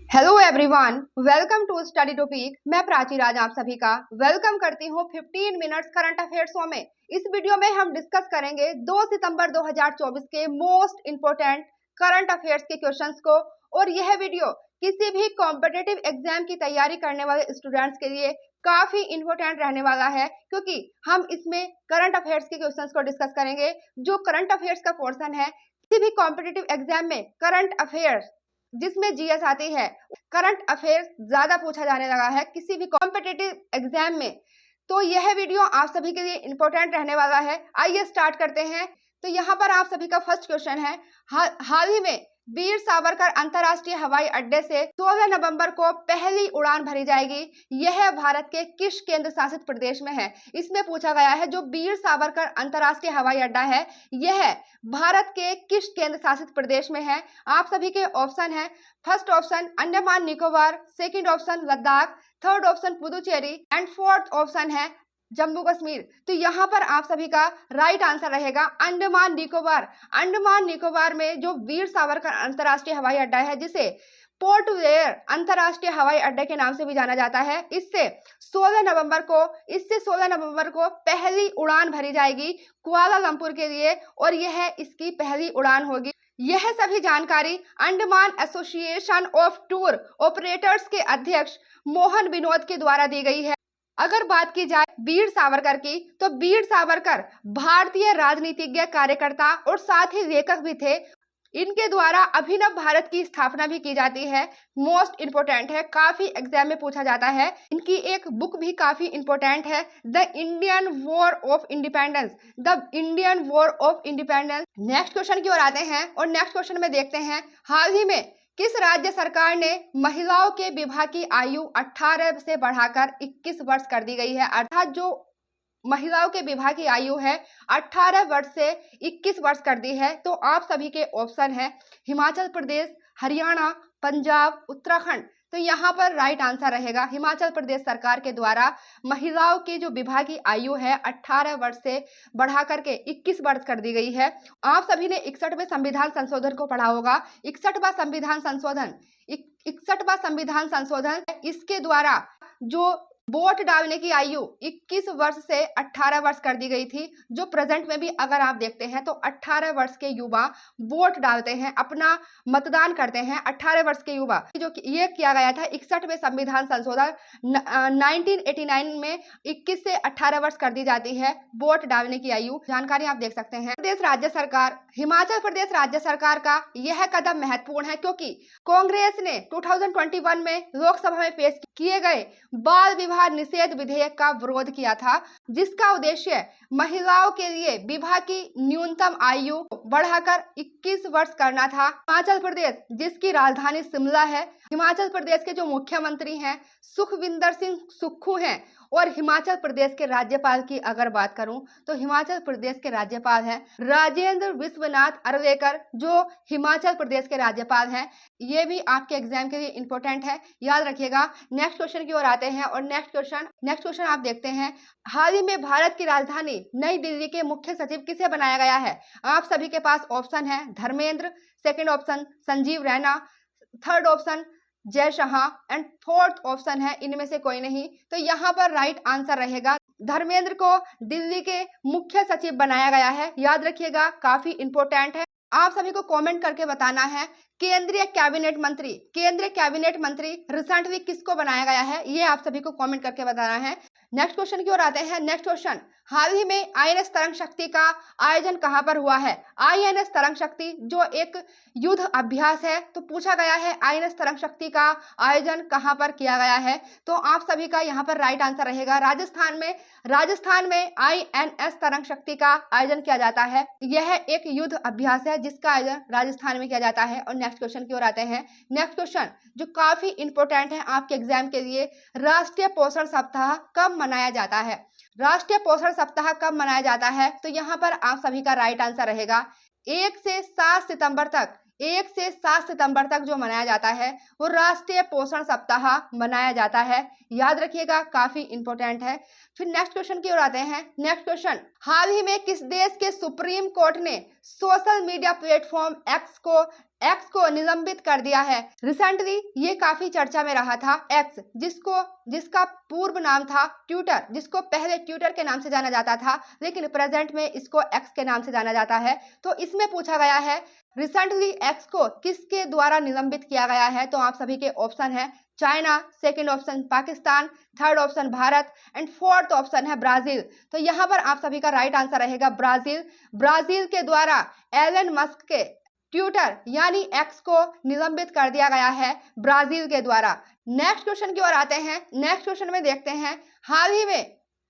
Hello everyone, welcome to study topic. मैं प्राची राज आप सभी का वेलकम करती हूँ 15 मिनट्स करंट अफेयर्स शो में। इस वीडियो में हम डिस्कस करेंगे 2 सितंबर 2024 के मोस्ट इंपोर्टेंट करंट अफेयर्स के क्वेश्चंस को। और यह वीडियो किसी भी कॉम्पिटिटिव एग्जाम की तैयारी करने वाले स्टूडेंट्स के लिए काफी इंपॉर्टेंट रहने वाला है, क्योंकि हम इसमें करंट अफेयर्स के क्वेश्चंस को डिस्कस करेंगे। जो करंट अफेयर्स का पोर्शन है, किसी भी कॉम्पिटिटिव एग्जाम में करंट अफेयर्स जिसमें जीएस आती है, करंट अफेयर्स ज्यादा पूछा जाने लगा है किसी भी कॉम्पिटिटिव एग्जाम में। तो यह वीडियो आप सभी के लिए इंपॉर्टेंट रहने वाला है। आइए स्टार्ट करते हैं। तो यहाँ पर आप सभी का फर्स्ट क्वेश्चन है, हाल ही में वीर सावरकर अंतर्राष्ट्रीय हवाई अड्डे से 16 नवंबर को पहली उड़ान भरी जाएगी। यह भारत के किस केंद्र शासित प्रदेश में है? इसमें पूछा गया है जो वीर सावरकर अंतर्राष्ट्रीय हवाई अड्डा है, यह भारत के किस केंद्र शासित प्रदेश में है? आप सभी के ऑप्शन है, first option Andaman Nicobar, second option Ladakh, third option Puducherry and fourth option है जम्मू कश्मीर। तो यहाँ पर आप सभी का राइट आंसर रहेगा अंडमान निकोबार। अंडमान निकोबार में जो वीर सावरकर अंतर्राष्ट्रीय हवाई अड्डा है, जिसे पोर्ट ब्लेयर अंतर्राष्ट्रीय हवाई अड्डे के नाम से भी जाना जाता है, इससे 16 नवंबर को पहली उड़ान भरी जाएगी कुआलालंपुर के लिए, और यह इसकी पहली उड़ान होगी। यह सभी जानकारी Andaman association of tour operators के अध्यक्ष मोहन विनोद के द्वारा दी गई है। अगर बात की जाए वीर सावरकर की, तो वीर सावरकर भारतीय राजनीतिज्ञ, कार्यकर्ता और साथ ही लेखक भी थे। इनके द्वारा अभिनव भारत की स्थापना भी की जाती है। मोस्ट इंपोर्टेंट है, काफी एग्जाम में पूछा जाता है। इनकी एक बुक भी काफी इंपोर्टेंट है, the Indian war of independence. Next question की ओर आते हैं और नेक्स्ट क्वेश्चन में देखते हैं, हाल ही में किस राज्य सरकार ने महिलाओं के विवाह की आयु 18 से बढ़ाकर 21 वर्ष कर दी गई है? अर्थात जो महिलाओं के विवाह की आयु है 18 वर्ष से 21 वर्ष कर दी है। तो आप सभी के ऑप्शन है हिमाचल प्रदेश, हरियाणा, पंजाब, उत्तराखंड। तो यहाँ पर राइट आंसर रहेगा हिमाचल प्रदेश सरकार के द्वारा महिलाओं की जो विवाह की आयु है 18 वर्ष से बढ़ा करके 21 वर्ष कर दी गई है। आप सभी ने 61वें संविधान संशोधन को पढ़ा होगा। 61वां संविधान संशोधन इसके द्वारा जो वोट डालने की आयु 21 वर्ष से 18 वर्ष कर दी गई थी। जो प्रेजेंट में भी अगर आप देखते हैं तो 18 वर्ष के युवा वोट डालते हैं, अपना मतदान करते हैं। 18 वर्ष के युवा जो ये किया गया था 61वें संविधान संशोधन 1989 में 21 से 18 वर्ष कर दी जाती है वोट डालने की आयु। जानकारी आप देख सकते हैं। हिमाचल प्रदेश राज्य सरकार का यह कदम महत्वपूर्ण है, क्योंकि कांग्रेस ने 2021 में लोकसभा में पेश किए गए बाल विवाह निषेध विधेयक का विरोध किया था, जिसका उद्देश्य महिलाओं के लिए विवाह की न्यूनतम आयु बढ़ाकर 21 वर्ष करना था। हिमाचल प्रदेश जिसकी राजधानी शिमला है, हिमाचल प्रदेश के जो मुख्यमंत्री हैं सुखविंदर सिंह सुक्खू हैं, और हिमाचल प्रदेश के राज्यपाल की अगर बात करूं तो हिमाचल प्रदेश के राज्यपाल हैं राजेंद्र विश्वनाथ अर्लेकर, जो हिमाचल प्रदेश के राज्यपाल हैं। ये भी आपके एग्जाम के लिए इंपॉर्टेंट है, याद रखिएगा। नेक्स्ट क्वेश्चन की ओर आते हैं और नेक्स्ट क्वेश्चन आप देखते हैं, हाल ही में भारत की राजधानी नई दिल्ली के मुख्य सचिव किसे बनाया गया है? आप सभी के पास ऑप्शन है Dharmendra, second option Sanjeev Raina, third option Jay Shah and fourth option है इनमें से कोई नहीं। तो यहाँ पर राइट आंसर रहेगा धर्मेंद्र को दिल्ली के मुख्य सचिव बनाया गया है। याद रखिएगा, काफी इंपॉर्टेंट है। आप सभी को कमेंट करके बताना है केंद्रीय कैबिनेट मंत्री रिसेंटली किसको बनाया गया है, ये आप सभी को कमेंट करके बताना है। नेक्स्ट क्वेश्चन की ओर आते हैं। नेक्स्ट क्वेश्चन, हाल ही में आईएनएस तरंग शक्ति का आयोजन कहां पर हुआ है? आईएनएस तरंग शक्ति जो एक युद्ध अभ्यास है, तो पूछा गया है आईएनएस तरंग शक्ति का आयोजन कहां पर किया गया है? तो आप सभी का यहाँ पर राइट आंसर रहेगा राजस्थान में आईएनएस तरंग शक्ति का आयोजन किया जाता है। यह एक युद्ध अभ्यास है जिसका आयोजन राजस्थान में किया जाता है। और नेक्स्ट क्वेश्चन की ओर आते हैं। नेक्स्ट क्वेश्चन जो काफी इंपॉर्टेंट है आपके एग्जाम के लिए, राष्ट्रीय पोषण सप्ताह कब मनाया जाता है? राष्ट्रीय पोषण सप्ताह कब मनाया जाता है? तो यहाँ पर आप सभी का राइट आंसर रहेगा 1 से 7 सितंबर तक जो मनाया जाता है वो राष्ट्रीय पोषण सप्ताह मनाया जाता है। याद रखिएगा, काफी इंपॉर्टेंट है। फिर नेक्स्ट क्वेश्चन की ओर आते हैं। नेक्स्ट क्वेश्चन, हाल ही में किस देश के सुप्रीम कोर्ट ने सोशल मीडिया प्लेटफॉर्म एक्स को एक्स को निलंबित कर दिया है। रिसेंटली ये काफी चर्चा में रहा था एक्स, जिसका पूर्व नाम था ट्विटर, जिसको पहले ट्विटर के नाम से जाना जाता था, लेकिन प्रेजेंट में इसको एक्स के नाम से जाना जाता है। तो इसमें पूछा गया है रिसेंटली एक्स को किसके द्वारा निलंबित किया गया है। तो आप सभी के ऑप्शन है China, second option Pakistan, third option Bharat and fourth option है ब्राजील। तो यहाँ पर आप सभी का राइट आंसर रहेगा ब्राजील। ब्राजील के द्वारा एलन मस्क के ट्विटर यानी एक्स को निलंबित कर दिया गया है ब्राजील के द्वारा। नेक्स्ट क्वेश्चन की ओर आते हैं। नेक्स्ट क्वेश्चन में देखते हैं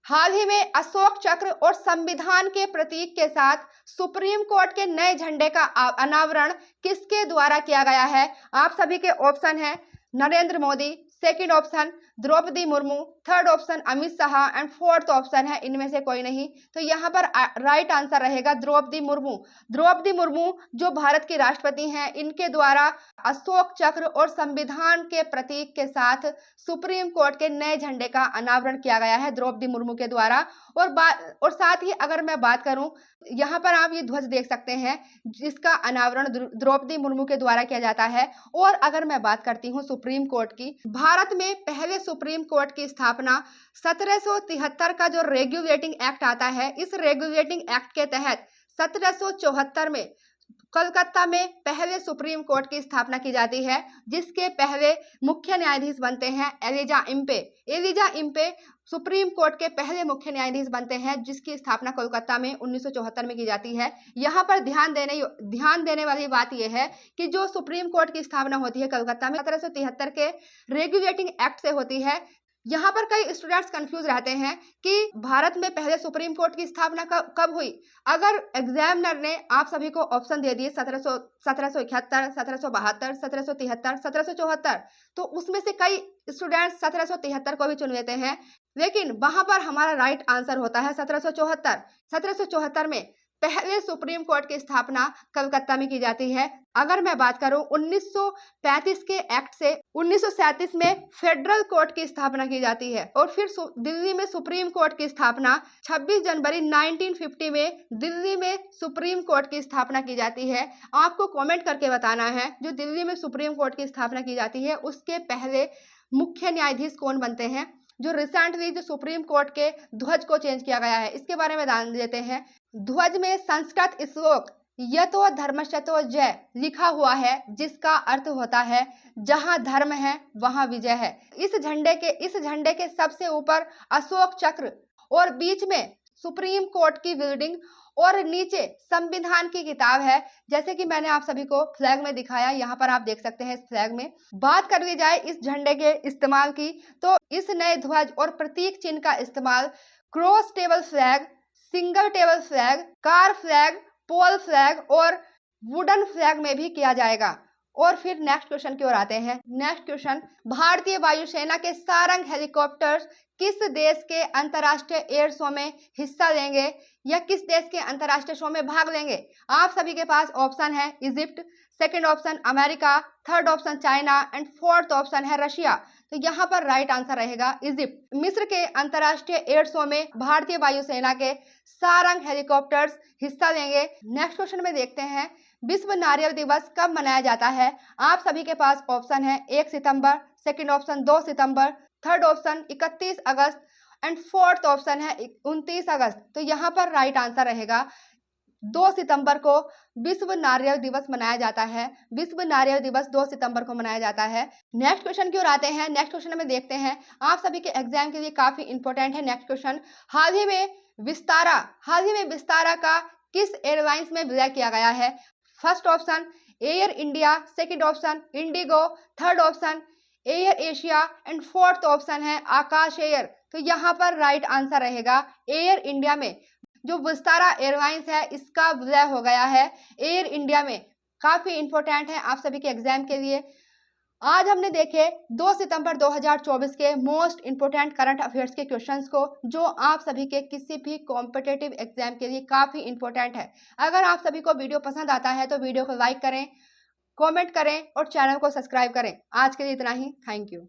हाल ही में अशोक चक्र और संविधान के प्रतीक के साथ सुप्रीम कोर्ट के नए झंडे का अनावरण किसके द्वारा किया गया है। आप सभी के ऑप्शन है Narendra Modi, second option Draupadi Murmu, third option Amit Shah and fourth option है इनमें से कोई नहीं। तो यहाँ पर राइट आंसर रहेगा द्रौपदी मुर्मू। द्रौपदी मुर्मू जो भारत की राष्ट्रपति हैं, इनके द्वारा अशोक चक्र और संविधान के प्रतीक के साथ सुप्रीम कोर्ट के नए झंडे का अनावरण किया गया है द्रौपदी मुर्मू के द्वारा। और साथ ही अगर मैं बात करूं, यहाँ पर आप ये ध्वज देख सकते हैं जिसका अनावरण द्रौपदी मुर्मू के द्वारा किया जाता है। और अगर मैं बात करती हूँ सुप्रीम कोर्ट की, भारत में पहले सुप्रीम कोर्ट की स्थापना 1773 का जो रेगुलेटिंग एक्ट आता है, इस रेगुलेटिंग एक्ट के तहत 1774 में कलकत्ता में पहले सुप्रीम कोर्ट की स्थापना की जाती है, जिसके पहले मुख्य न्यायाधीश बनते हैं Elijah Impey. Elijah Impey Supreme Court के पहले मुख्य न्यायाधीश बनते हैं, जिसकी स्थापना कोलकाता में 1974 में की जाती है। यहाँ पर ध्यान देने वाली बात यह है कि जो सुप्रीम कोर्ट की स्थापना होती है कलकत्ता में 1773 के रेगुलेटिंग एक्ट से होती है। यहाँ पर कई स्टूडेंट्स कंफ्यूज रहते हैं कि भारत में पहले सुप्रीम कोर्ट की स्थापना कब हुई। अगर एग्जामिनर ने आप सभी को ऑप्शन दे दिए 1771, 1772, 1773, 1774, तो उसमें से कई स्टूडेंट्स 1773 को भी चुन लेते हैं, लेकिन वहां पर हमारा राइट आंसर होता है 1774। 1774 में पहले सुप्रीम कोर्ट की स्थापना कलकत्ता में की जाती है। अगर मैं बात करूं 1935 के एक्ट से 1937 में फेडरल कोर्ट की स्थापना की जाती है, और फिर दिल्ली में सुप्रीम कोर्ट की स्थापना 26 जनवरी 1950 में दिल्ली में सुप्रीम कोर्ट की स्थापना की जाती है। आपको कमेंट करके बताना है जो दिल्ली में सुप्रीम कोर्ट की स्थापना की जाती है उसके पहले मुख्य न्यायाधीश कौन बनते हैं। जो रिसेंटली जो सुप्रीम कोर्ट के ध्वज को चेंज किया गया है, इसके बारे में जान लेते हैं। ध्वज में संस्कृत श्लोक यतो धर्मशतो जय लिखा हुआ है, जिसका अर्थ होता है जहां धर्म है वहां विजय है। इस झंडे के सबसे ऊपर अशोक चक्र और बीच में सुप्रीम कोर्ट की बिल्डिंग और नीचे संविधान की किताब है, जैसे कि मैंने आप सभी को फ्लैग में दिखाया। यहाँ पर आप देख सकते हैं इस फ्लैग में। बात कर ली जाए इस झंडे के इस्तेमाल की, तो इस नए ध्वज और प्रतीक चिन्ह का इस्तेमाल cross table flag, single table flag, car flag, pole flag और वुडन फ्लैग में भी किया जाएगा। और फिर नेक्स्ट क्वेश्चन की ओर आते हैं। नेक्स्ट क्वेश्चन, भारतीय वायुसेना के सारंग हेलीकॉप्टर्स किस देश के अंतर्राष्ट्रीय एयर शो में हिस्सा लेंगे या किस देश के अंतर्राष्ट्रीय शो में भाग लेंगे। आप सभी के पास ऑप्शन है Egypt, second option America, third option China and fourth option है रशिया। तो यहाँ पर राइट आंसर रहेगा इजिप्ट। मिस्र के अंतर्राष्ट्रीय एयर शो में भारतीय वायुसेना के सारंग हेलीकॉप्टर्स हिस्सा लेंगे। नेक्स्ट क्वेश्चन में देखते हैं, विश्व नारियल दिवस कब मनाया जाता है। आप सभी के पास ऑप्शन है 1 सितंबर, सेकंड ऑप्शन 2 सितंबर, थर्ड ऑप्शन 31 अगस्त एंड फोर्थ ऑप्शन है 29 अगस्त। तो यहाँ पर राइट आंसर रहेगा 2 सितंबर को विश्व नारियल दिवस मनाया जाता है। विश्व नारियल दिवस 2 सितंबर को मनाया जाता है। नेक्स्ट क्वेश्चन की ओर आते हैं। नेक्स्ट क्वेश्चन में देखते हैं, आप सभी के एग्जाम के लिए काफी इंपॉर्टेंट है नेक्स्ट क्वेश्चन। हाल ही में विस्तारा का किस एयरलाइंस में विलय किया गया है। First option air India, second option Indigo, third option air Asia and fourth option है आकाश एयर। तो यहाँ पर राइट आंसर रहेगा एयर इंडिया में। जो विस्तारा एयरलाइंस है इसका विलय हो गया है एयर इंडिया में। काफी इंपॉर्टेंट है आप सभी के एग्जाम के लिए। आज हमने देखे 2 सितंबर 2024 के मोस्ट इंपोर्टेंट करंट अफेयर्स के क्वेश्चंस को, जो आप सभी के किसी भी कॉम्पिटिटिव एग्जाम के लिए काफी इंपॉर्टेंट है। अगर आप सभी को वीडियो पसंद आता है तो वीडियो को लाइक करें, कमेंट करें और चैनल को सब्सक्राइब करें। आज के लिए इतना ही। Thank you.